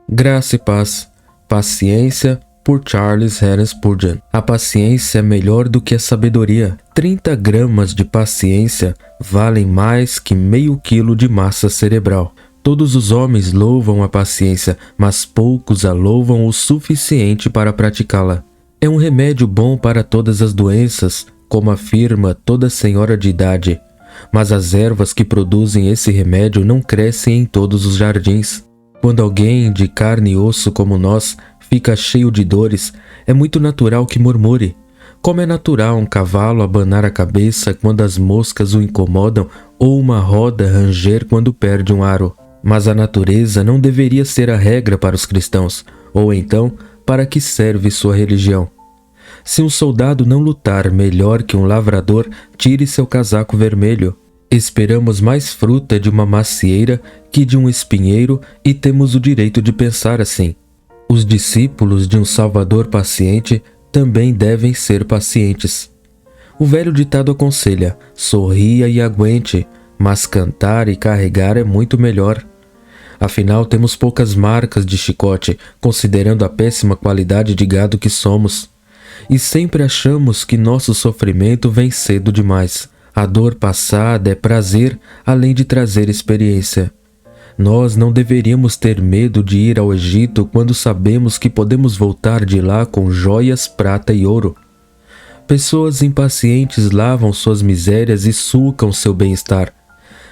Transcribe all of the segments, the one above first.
Graça e Paz. Paciência, por Charles Haddon Spurgeon. A paciência é melhor do que a sabedoria. 30 gramas de paciência valem mais que meio quilo de massa cerebral. Todos os homens louvam a paciência, mas poucos a louvam o suficiente para praticá-la. É um remédio bom para todas as doenças, como afirma toda senhora de idade. Mas as ervas que produzem esse remédio não crescem em todos os jardins. Quando alguém de carne e osso como nós fica cheio de dores, é muito natural que murmure. Como é natural um cavalo abanar a cabeça quando as moscas o incomodam ou uma roda ranger quando perde um aro. Mas a natureza não deveria ser a regra para os cristãos, ou então, para que serve sua religião? Se um soldado não lutar melhor que um lavrador, tire seu casaco vermelho. Esperamos mais fruta de uma macieira que de um espinheiro e temos o direito de pensar assim. Os discípulos de um Salvador paciente também devem ser pacientes. O velho ditado aconselha: sorria e aguente, mas cantar e carregar é muito melhor. Afinal, temos poucas marcas de chicote, considerando a péssima qualidade de gado que somos. E sempre achamos que nosso sofrimento vem cedo demais. A dor passada é prazer, além de trazer experiência. Nós não deveríamos ter medo de ir ao Egito quando sabemos que podemos voltar de lá com joias, prata e ouro. Pessoas impacientes lavam suas misérias e sulcam seu bem-estar.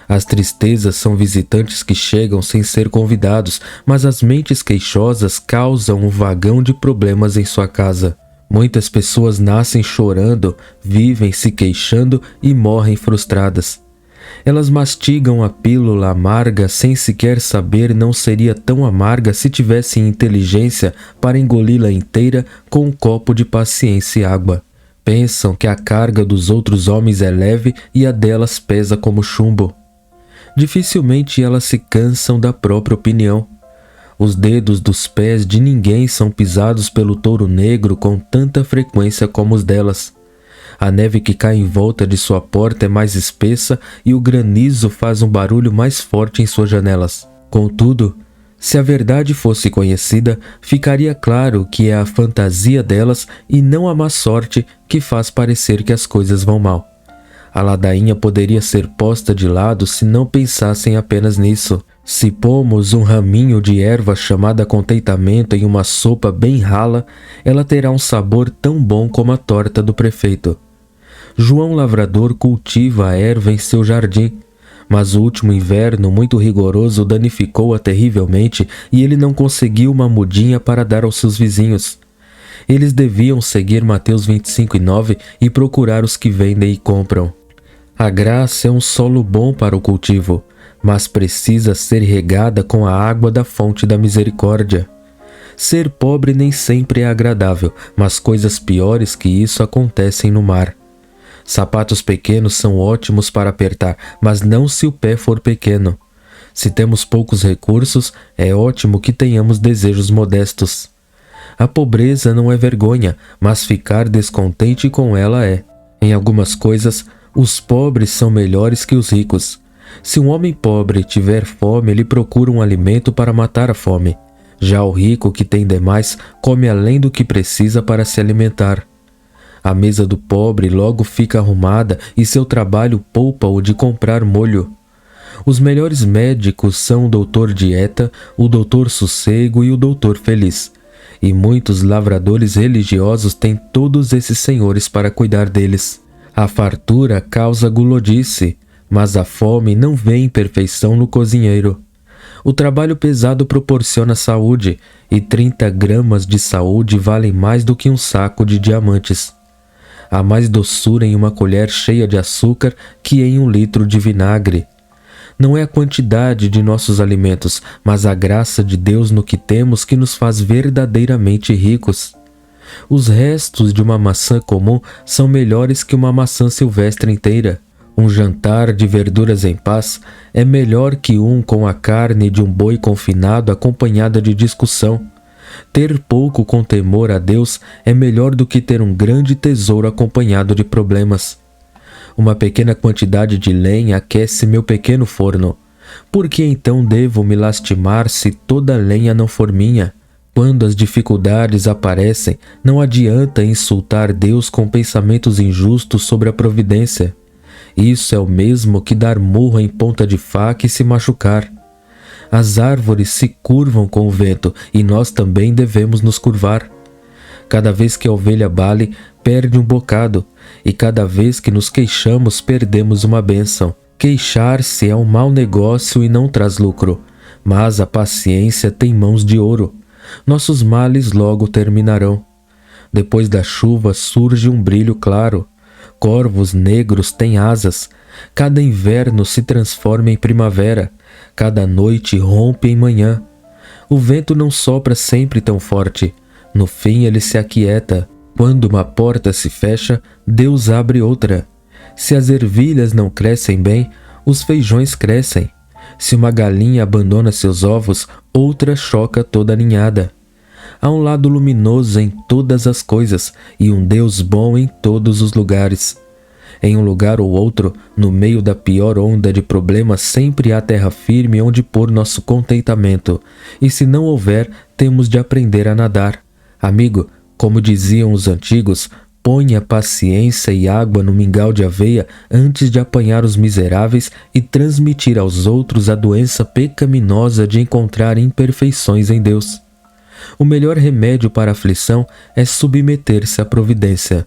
As tristezas são visitantes que chegam sem ser convidados, mas as mentes queixosas causam um vagão de problemas em sua casa. Muitas pessoas nascem chorando, vivem se queixando e morrem frustradas. Elas mastigam a pílula amarga sem sequer saber não seria tão amarga se tivessem inteligência para engoli-la inteira com um copo de paciência e água. Pensam que a carga dos outros homens é leve e a delas pesa como chumbo. Dificilmente elas se cansam da própria opinião. Os dedos dos pés de ninguém são pisados pelo touro negro com tanta frequência como os delas. A neve que cai em volta de sua porta é mais espessa e o granizo faz um barulho mais forte em suas janelas. Contudo, se a verdade fosse conhecida, ficaria claro que é a fantasia delas e não a má sorte que faz parecer que as coisas vão mal. A ladainha poderia ser posta de lado se não pensassem apenas nisso. Se pomos um raminho de erva chamada contentamento em uma sopa bem rala, ela terá um sabor tão bom como a torta do prefeito. João Lavrador cultiva a erva em seu jardim, mas o último inverno muito rigoroso danificou-a terrivelmente e ele não conseguiu uma mudinha para dar aos seus vizinhos. Eles deviam seguir Mateus 25:9 e procurar os que vendem e compram. A graça é um solo bom para o cultivo, mas precisa ser regada com a água da fonte da misericórdia. Ser pobre nem sempre é agradável, mas coisas piores que isso acontecem no mar. Sapatos pequenos são ótimos para apertar, mas não se o pé for pequeno. Se temos poucos recursos, é ótimo que tenhamos desejos modestos. A pobreza não é vergonha, mas ficar descontente com ela é. Em algumas coisas, os pobres são melhores que os ricos. Se um homem pobre tiver fome, ele procura um alimento para matar a fome. Já o rico, que tem demais, come além do que precisa para se alimentar. A mesa do pobre logo fica arrumada e seu trabalho poupa-o de comprar molho. Os melhores médicos são o doutor Dieta, o doutor Sossego e o doutor Feliz. E muitos lavradores religiosos têm todos esses senhores para cuidar deles. A fartura causa gulodice, mas a fome não vê imperfeição no cozinheiro. O trabalho pesado proporciona saúde, e 30 gramas de saúde valem mais do que um saco de diamantes. Há mais doçura em uma colher cheia de açúcar que em 1 litro de vinagre. Não é a quantidade de nossos alimentos, mas a graça de Deus no que temos que nos faz verdadeiramente ricos. Os restos de uma maçã comum são melhores que uma maçã silvestre inteira. Um jantar de verduras em paz é melhor que um com a carne de um boi confinado acompanhada de discussão. Ter pouco com temor a Deus é melhor do que ter um grande tesouro acompanhado de problemas. Uma pequena quantidade de lenha aquece meu pequeno forno, Por que então devo me lastimar se toda lenha não for minha? Quando as dificuldades aparecem, não adianta insultar Deus com pensamentos injustos sobre a providência. Isso é o mesmo que dar murro em ponta de faca e se machucar. As árvores se curvam com o vento e nós também devemos nos curvar. Cada vez que a ovelha bale, perde um bocado, e cada vez que nos queixamos, perdemos uma bênção. Queixar-se é um mau negócio e não traz lucro, mas a paciência tem mãos de ouro. Nossos males logo terminarão. Depois da chuva surge um brilho claro. Corvos negros têm asas. Cada inverno se transforma em primavera. Cada noite rompe em manhã. O vento não sopra sempre tão forte. No fim ele se aquieta. Quando uma porta se fecha, Deus abre outra. Se as ervilhas não crescem bem, os feijões crescem. Se uma galinha abandona seus ovos, outra choca toda a ninhada. Há um lado luminoso em todas as coisas e um Deus bom em todos os lugares. Em um lugar ou outro, no meio da pior onda de problemas, sempre há terra firme onde pôr nosso contentamento. E se não houver, temos de aprender a nadar. Amigo, como diziam os antigos, ponha paciência e água no mingau de aveia antes de apanhar os miseráveis e transmitir aos outros a doença pecaminosa de encontrar imperfeições em Deus. O melhor remédio para a aflição é submeter-se à providência.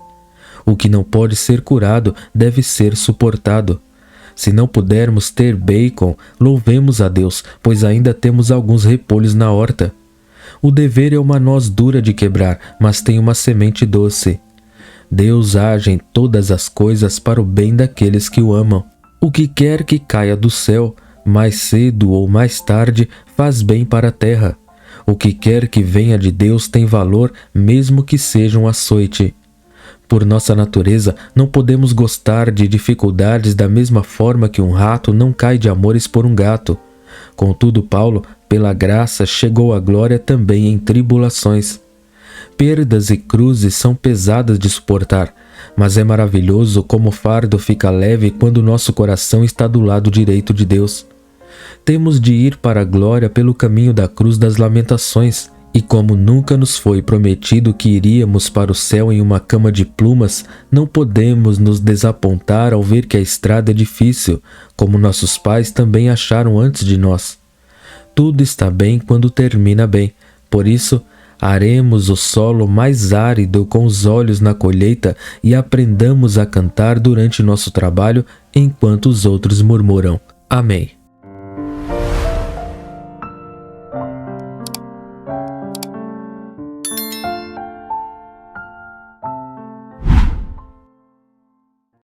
O que não pode ser curado deve ser suportado. Se não pudermos ter bacon, louvemos a Deus, pois ainda temos alguns repolhos na horta. O dever é uma noz dura de quebrar, mas tem uma semente doce. Deus age em todas as coisas para o bem daqueles que o amam. O que quer que caia do céu, mais cedo ou mais tarde, faz bem para a terra. O que quer que venha de Deus tem valor, mesmo que seja um açoite. Por nossa natureza, não podemos gostar de dificuldades da mesma forma que um rato não cai de amores por um gato. Contudo, Paulo, pela graça, chegou à glória também em tribulações. Perdas e cruzes são pesadas de suportar, mas é maravilhoso como o fardo fica leve quando nosso coração está do lado direito de Deus. Temos de ir para a glória pelo caminho da cruz das lamentações, e como nunca nos foi prometido que iríamos para o céu em uma cama de plumas, não podemos nos desapontar ao ver que a estrada é difícil, como nossos pais também acharam antes de nós. Tudo está bem quando termina bem, por isso, aremos o solo mais árido com os olhos na colheita e aprendamos a cantar durante nosso trabalho enquanto os outros murmuram. Amém.